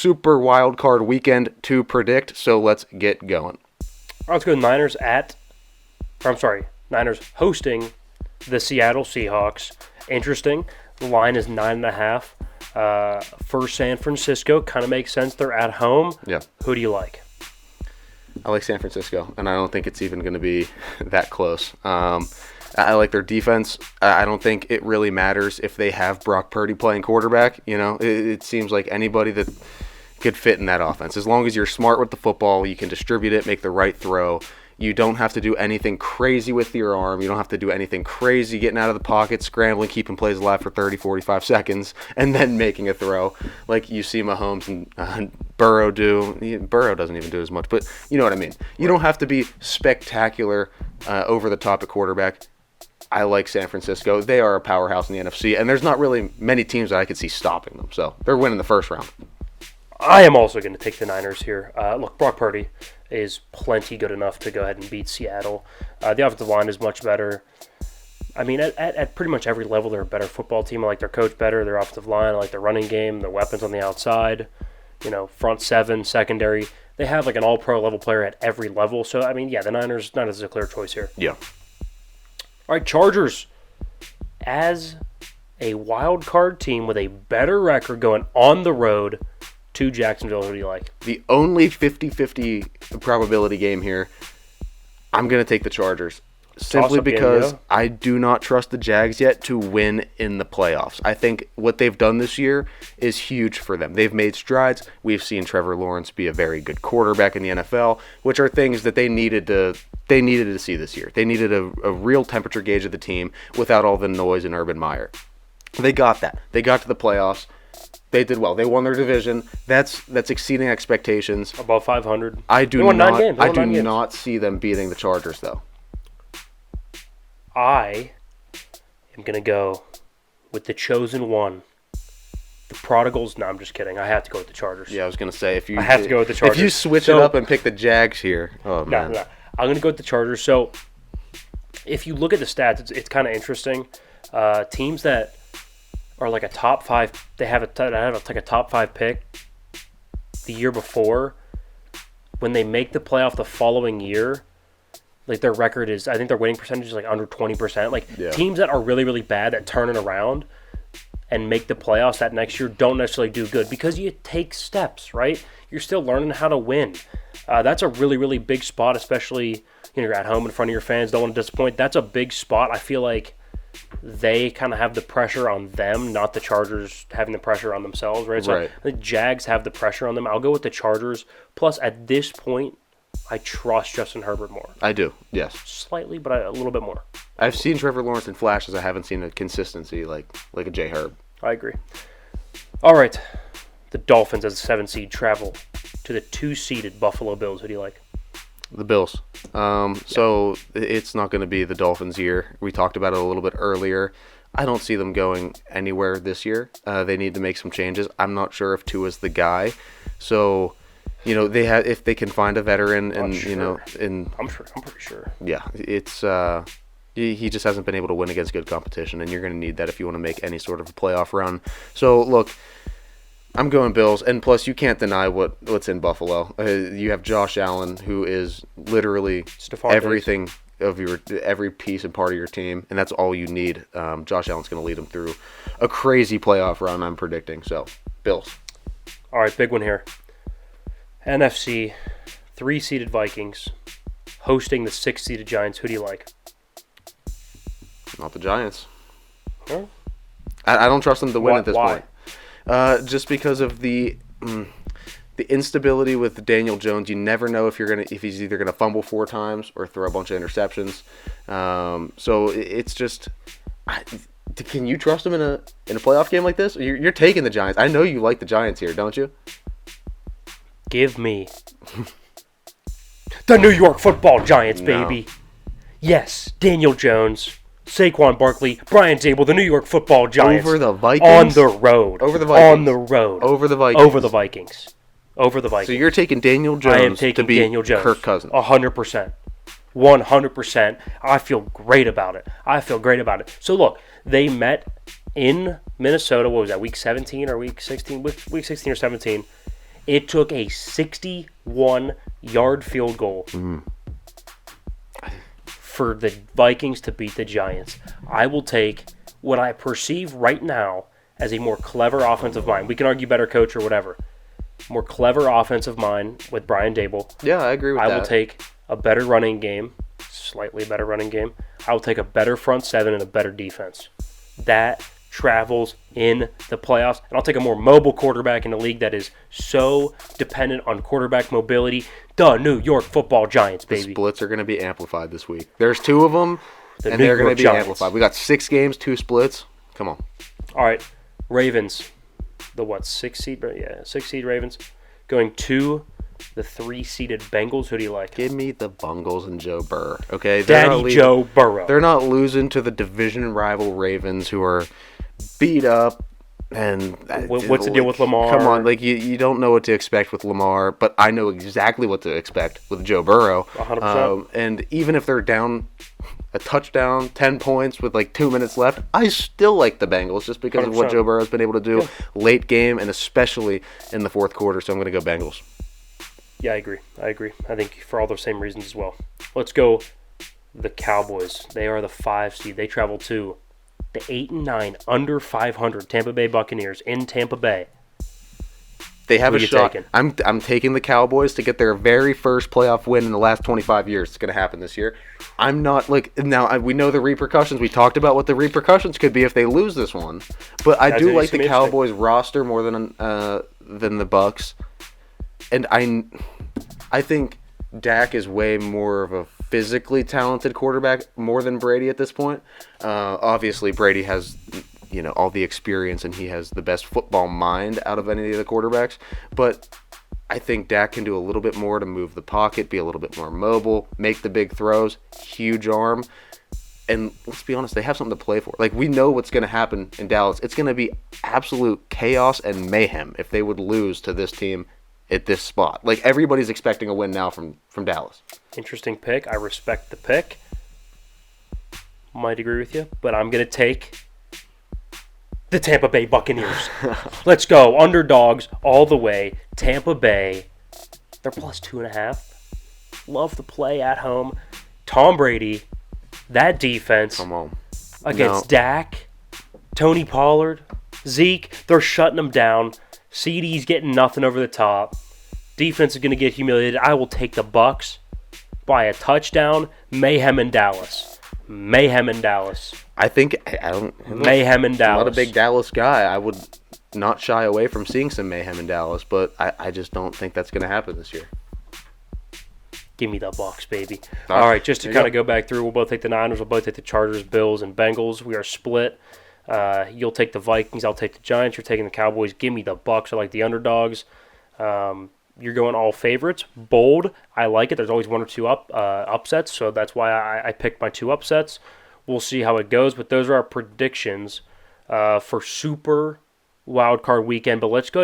Super Wildcard Weekend to predict, so let's get going. All right, let's go Niners hosting the Seattle Seahawks. Interesting. The line is 9.5 for San Francisco. Kind of makes sense. They're at home. Yeah. Who do you like? I like San Francisco, and I don't think it's even going to be that close. I like their defense. I don't think it really matters if they have Brock Purdy playing quarterback. It seems like anybody that could fit in that offense. As long as you're smart with the football, you can distribute it, make the right throw. You don't have to do anything crazy with your arm. You don't have to do anything crazy getting out of the pocket, scrambling, keeping plays alive for 30, 45 seconds, and then making a throw like you see Mahomes and Burrow do. Burrow doesn't even do as much, but you know what I mean. You don't have to be spectacular over the top at quarterback. I like San Francisco. They are a powerhouse in the NFC, and there's not really many teams that I could see stopping them. So they're winning the first round. I am also going to take the Niners here. Look, Brock Purdy is plenty good enough to go ahead and beat Seattle. The offensive line is much better. I mean, at pretty much every level, they're a better football team. I like their coach better, their offensive line. I like their running game, their weapons on the outside, front seven, secondary. They have like an all-pro level player at every level. So, I mean, yeah, the Niners is a clear choice here. Yeah. All right, Chargers. As a wild card team with a better record going on the road to Jacksonville, who do you like? The only 50-50 probability game here, I'm going to take the Chargers. Simply because I do not trust the Jags yet to win in the playoffs. I think what they've done this year is huge for them. They've made strides. We've seen Trevor Lawrence be a very good quarterback in the NFL, which are things that they needed to see this year. They needed a real temperature gauge of the team without all the noise in Urban Meyer. They got that. They got to the playoffs. They did well. They won their division. That's exceeding expectations. Above 500. I do not see them beating the Chargers, though. I am going to go with the chosen one. The prodigals. No, I'm just kidding. I have to go with the Chargers. Yeah, I was going to say, I have to go with the Chargers. If you switch it up and pick the Jags here, man. No. I'm going to go with the Chargers. So, if you look at the stats, it's kind of interesting. Teams that are like a top five, they have like a top five pick the year before. When they make the playoff the following year, like their record is, I think their winning percentage is like under 20%. Like teams that are really, really bad that turn it around and make the playoffs that next year don't necessarily do good because you take steps, right? You're still learning how to win. That's a really, really big spot, especially you're at home in front of your fans, don't want to disappoint. That's a big spot. I feel like they kind of have the pressure on them, not the Chargers having the pressure on themselves, right? So the Jags have the pressure on them. I'll go with the Chargers. Plus, at this point, I trust Justin Herbert more. I do, yes. Slightly, but a little bit more. I've seen Trevor Lawrence in flashes. I haven't seen a consistency like a J. Herb. I agree. All right. The Dolphins as a 7 seed travel to the 2-seeded Buffalo Bills. Who do you like? The Bills. So it's not going to be the Dolphins' year. We talked about it a little bit earlier. I don't see them going anywhere this year. They need to make some changes. I'm not sure if Tua's the guy. So, they have, if they can find a veteran and I'm pretty sure. Yeah, it's he just hasn't been able to win against good competition, and you're going to need that if you want to make any sort of a playoff run. So look, I'm going Bills, and plus you can't deny what's in Buffalo. You have Josh Allen, who is literally everything of every piece and part of your team, and that's all you need. Josh Allen's going to lead them through a crazy playoff run, I'm predicting. So, Bills. All right, big one here. NFC, 3-seeded Vikings, hosting the 6-seeded Giants. Who do you like? Not the Giants. Huh? I don't trust them to win at this point. Just because of the instability with Daniel Jones. You never know if he's either gonna fumble 4 times or throw a bunch of interceptions. So it's just, can you trust him in a playoff game like this? You're taking the Giants. I know you like the Giants here, don't you? Give me the New York Football Giants, baby. No. Yes, Daniel Jones, Saquon Barkley, Brian Zabel, the New York Football Giants. Over the Vikings? On the road. Over the Vikings. On the road. Over the Vikings. Over the Vikings. Over the Vikings. So you're taking Daniel Jones I am taking to beat Daniel Jones. Kirk Cousins. 100%. 100%. I feel great about it. So look, they met in Minnesota. What was that, week 17 or week 16? Week 16 or 17. It took a 61-yard field goal for the Vikings to beat the Giants. I will take what I perceive right now as a more clever offensive mind. We can argue better coach or whatever. More clever offensive mind with Brian Dable. Yeah, I agree with that. I will take a better running game, slightly better running game. I will take a better front seven and a better defense. That travels in the playoffs. And I'll take a more mobile quarterback in a league that is so dependent on quarterback mobility. The New York Football Giants, baby. The splits are going to be amplified this week. There's 2 of them, and they're going to be amplified. We got 6 games, 2 splits. Come on. All right, Ravens. The 6 seed? Yeah, 6 seed Ravens. Going to the 3-seeded Bengals. Who do you like? Give me the Bungles and Joe Burrow. Okay, Joe Burrow. They're not losing to the division rival Ravens, who are beat up. And what's the deal with Lamar? Come on, you don't know what to expect with Lamar, but I know exactly what to expect with Joe Burrow. 100%. And even if they're down a touchdown, 10 points with 2 minutes left, I still like the Bengals just because 100%. Of what Joe Burrow's been able to do late game and especially in the fourth quarter. So I'm going to go Bengals. Yeah, I agree. I think for all those same reasons as well. Let's go the Cowboys. They are the 5 seed. They travel to the 8-9 under 500 Tampa Bay Buccaneers in Tampa Bay. They have a shot. I'm taking the Cowboys to get their very first playoff win in the last 25 years. It's going to happen this year. I'm not now. We know the repercussions. We talked about what the repercussions could be if they lose this one. But I do like the Cowboys roster more than the Bucs, and I think Dak is way more of a physically talented quarterback more than Brady at this point. Obviously, Brady has all the experience and he has the best football mind out of any of the quarterbacks. But I think Dak can do a little bit more to move the pocket, be a little bit more mobile, make the big throws, huge arm. And let's be honest, they have something to play for. We know what's going to happen in Dallas. It's going to be absolute chaos and mayhem if they would lose to this team at this spot. Everybody's expecting a win now from Dallas. Interesting pick. I respect the pick. Might agree with you, but I'm going to take the Tampa Bay Buccaneers. Let's go. Underdogs all the way. Tampa Bay. They're plus 2.5. Love the play at home. Tom Brady. That defense. Come on. Against Dak. Tony Pollard. Zeke. They're shutting them down. CD's getting nothing over the top. Defense is going to get humiliated. I will take the Bucs by a touchdown. Mayhem in Dallas. I think I don't. Mayhem in Dallas. I'm not a big Dallas guy. I would not shy away from seeing some mayhem in Dallas, but I just don't think that's going to happen this year. Give me the Bucs, baby. All right, just to kind of go back through, we'll both take the Niners. We'll both take the Chargers, Bills, and Bengals. We are split. You'll take the Vikings. I'll take the Giants. You're taking the Cowboys. Give me the Bucs. I like the underdogs. You're going all favorites. Bold. I like it. There's always 1 or 2 upsets, so that's why I picked my 2 upsets. We'll see how it goes, but those are our predictions for Super Wildcard Weekend. But let's go